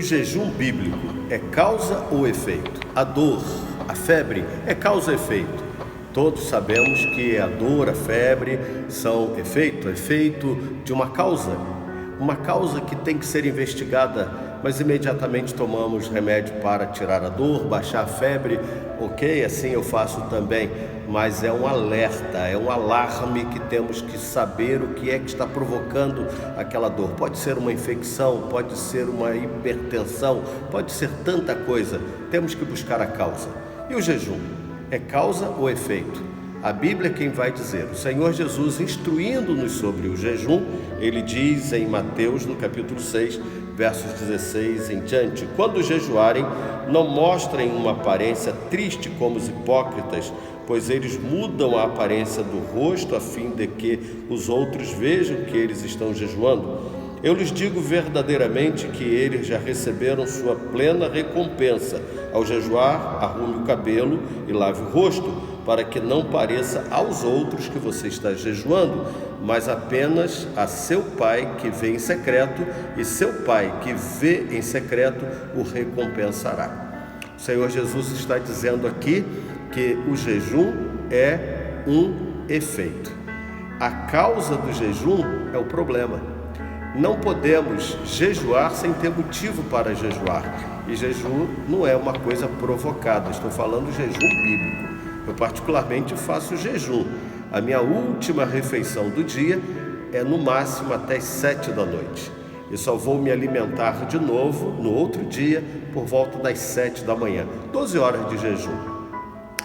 jejum bíblico é causa ou efeito? A dor, a febre é causa ou efeito? Todos sabemos que a dor, a febre são efeito de uma causa que tem que ser investigada, mas imediatamente tomamos remédio para tirar a dor, baixar a febre, ok, assim eu faço também, mas é um alerta, é um alarme que temos que saber o que é que está provocando aquela dor. Pode ser uma infecção, pode ser uma hipertensão, pode ser tanta coisa, temos que buscar a causa. E o jejum, é causa ou efeito? A Bíblia é quem vai dizer. O Senhor Jesus, instruindo-nos sobre o jejum, ele diz em Mateus, no capítulo 6, versos 16 em diante: quando jejuarem, não mostrem uma aparência triste como os hipócritas, pois eles mudam a aparência do rosto a fim de que os outros vejam que eles estão jejuando. Eu lhes digo verdadeiramente que eles já receberam sua plena recompensa. Ao jejuar, arrume o cabelo e lave o rosto, para que não pareça aos outros que você está jejuando, mas apenas a seu Pai que vê em secreto, e seu Pai que vê em secreto o recompensará. O Senhor Jesus está dizendo aqui que o jejum é um efeito. A causa do jejum é o problema. Não podemos jejuar sem ter motivo para jejuar. E jejum não é uma coisa provocada, estou falando jejum bíblico. Eu particularmente faço jejum. A minha última refeição do dia é no máximo até as 7 da noite. E só vou me alimentar de novo no outro dia por volta das 7 da manhã. 12 horas de jejum.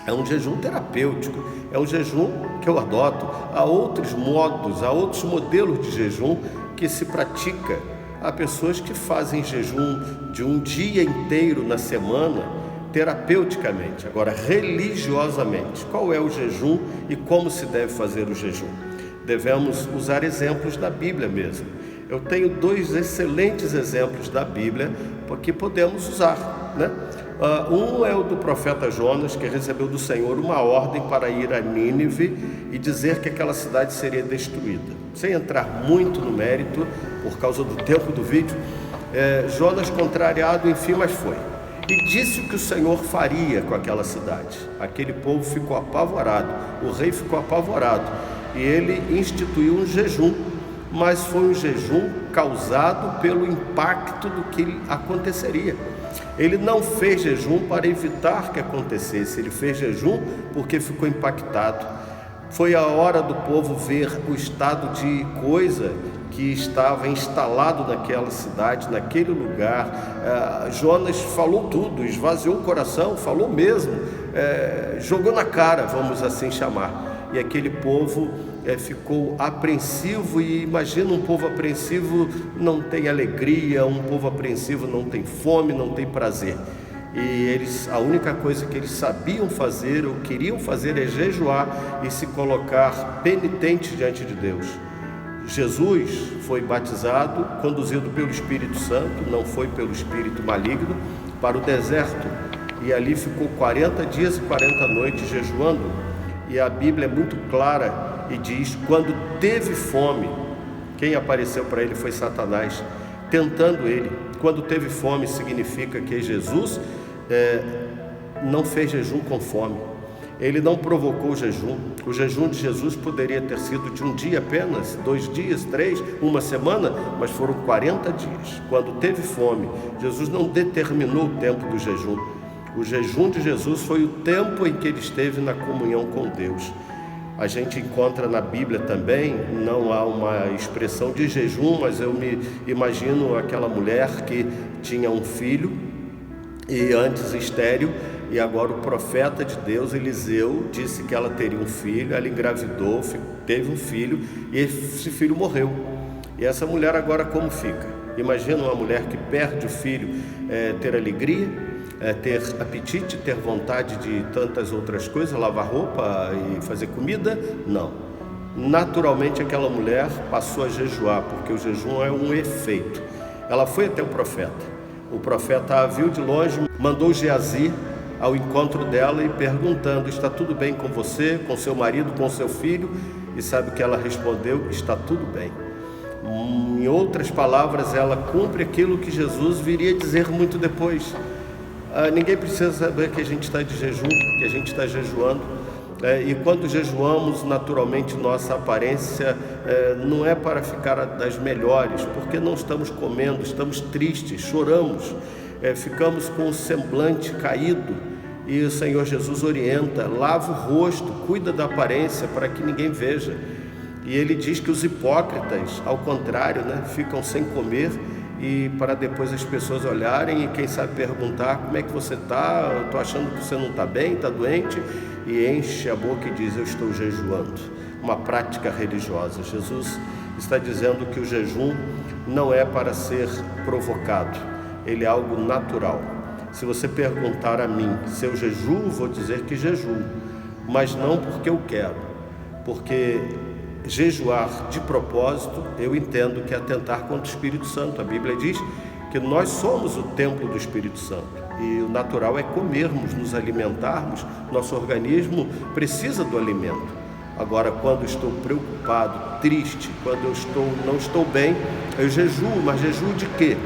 É um jejum terapêutico, é um jejum que eu adoto. Há outros modos, há outros modelos de jejum que se pratica. Há pessoas que fazem jejum de um dia inteiro na semana, terapeuticamente. Agora, religiosamente, qual é o jejum e como se deve fazer o jejum? Devemos usar exemplos da Bíblia mesmo. Eu tenho 2 excelentes exemplos da Bíblia que podemos usar, né? Um é o do profeta Jonas, que recebeu do Senhor uma ordem para ir a Nínive e dizer que aquela cidade seria destruída. Sem entrar muito no mérito, por causa do tempo do vídeo, Jonas, contrariado, enfim, mas foi. E disse o que o Senhor faria com aquela cidade. Aquele povo ficou apavorado, o rei ficou apavorado, e ele instituiu um jejum, mas foi um jejum causado pelo impacto do que aconteceria. Ele não fez jejum para evitar que acontecesse, ele fez jejum porque ficou impactado. Foi a hora do povo ver o estado de coisa que estava instalado naquela cidade, naquele lugar. Jonas falou tudo, esvaziou o coração, falou mesmo, jogou na cara, vamos assim chamar. E aquele povo ficou apreensivo, e imagina, um povo apreensivo não tem alegria, um povo apreensivo não tem fome, não tem prazer. E a única coisa que eles sabiam fazer, ou queriam fazer, é jejuar e se colocar penitente diante de Deus. Jesus foi batizado, conduzido pelo Espírito Santo, não foi pelo espírito maligno, para o deserto, e ali ficou 40 dias e 40 noites jejuando. E a Bíblia é muito clara e diz: quando teve fome, quem apareceu para ele foi Satanás, tentando ele. Quando teve fome, significa que Jesus não fez jejum com fome. Ele não provocou o jejum. O jejum de Jesus poderia ter sido de um dia apenas, 2 dias, 3, uma semana, mas foram 40 dias. Quando teve fome, Jesus não determinou o tempo do jejum. O jejum de Jesus foi o tempo em que ele esteve na comunhão com Deus. A gente encontra na Bíblia também, não há uma expressão de jejum, mas eu me imagino aquela mulher que tinha um filho, e antes estéril, e agora o profeta de Deus, Eliseu, disse que ela teria um filho, ela engravidou, teve um filho, e esse filho morreu. E essa mulher agora como fica? Imagina uma mulher que perde o filho, ter alegria, ter apetite, ter vontade de tantas outras coisas, lavar roupa e fazer comida? Não. Naturalmente aquela mulher passou a jejuar, porque o jejum é um efeito. Ela foi até o profeta a viu de longe, mandou Geazi ao encontro dela e perguntando: está tudo bem com você, com seu marido, com seu filho? E sabe o que ela respondeu? Está tudo bem. Em outras palavras, ela cumpre aquilo que Jesus viria dizer muito depois. Ninguém precisa saber que a gente está de jejum, que a gente está jejuando. E quando jejuamos, naturalmente, nossa aparência não é para ficar das melhores, porque não estamos comendo, estamos tristes, choramos, ficamos com o semblante caído. E o Senhor Jesus orienta: lava o rosto, cuida da aparência para que ninguém veja. E ele diz que os hipócritas, ao contrário, ficam sem comer, e para depois as pessoas olharem e quem sabe perguntar: como é que você está? Eu estou achando que você não está bem, está doente, e enche a boca e diz: eu estou jejuando. Uma prática religiosa. Jesus está dizendo que o jejum não é para ser provocado, ele é algo natural. Se você perguntar a mim se eu jejuo, vou dizer que jejuo, mas não porque eu quero, porque jejuar de propósito, eu entendo que é atentar contra o Espírito Santo. A Bíblia diz que nós somos o templo do Espírito Santo, e o natural é comermos, nos alimentarmos. Nosso organismo precisa do alimento. Agora, quando estou preocupado, triste, quando eu não estou bem, eu jejuo. Mas jejuo de quê?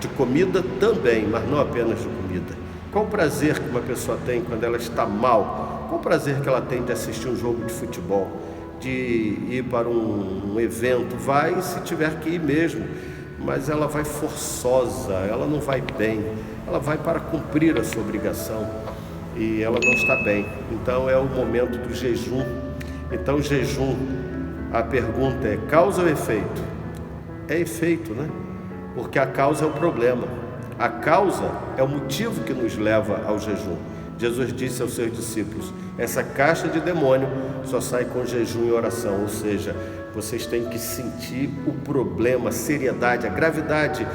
De comida também, mas não apenas de comida. Qual o prazer que uma pessoa tem quando ela está mal? Qual o prazer que ela tem de assistir um jogo de futebol, de ir para um evento? Vai se tiver que ir mesmo, mas ela vai forçosa, ela não vai bem, ela vai para cumprir a sua obrigação e ela não está bem. Então é o momento do jejum. Então jejum, a pergunta é: causa ou efeito? É efeito, Porque a causa é o problema. A causa é o motivo que nos leva ao jejum. Jesus disse aos seus discípulos: essa caixa de demônio só sai com jejum e oração. Ou seja, vocês têm que sentir o problema, a seriedade, a gravidade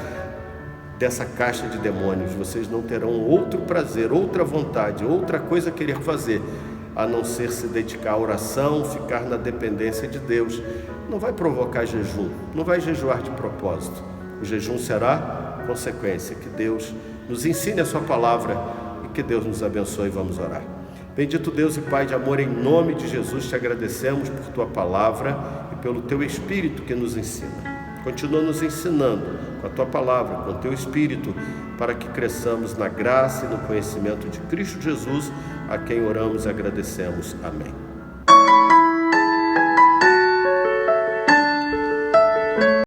dessa caixa de demônios. Vocês não terão outro prazer, outra vontade, outra coisa a querer fazer, a não ser se dedicar à oração, ficar na dependência de Deus. Não vai provocar jejum, não vai jejuar de propósito. O jejum será consequência. Que Deus nos ensine a sua palavra e que Deus nos abençoe. Vamos orar. Bendito Deus e Pai de amor, em nome de Jesus te agradecemos por tua palavra e pelo teu Espírito que nos ensina. Continua nos ensinando com a tua palavra, com o teu Espírito, para que cresçamos na graça e no conhecimento de Cristo Jesus, a quem oramos e agradecemos. Amém.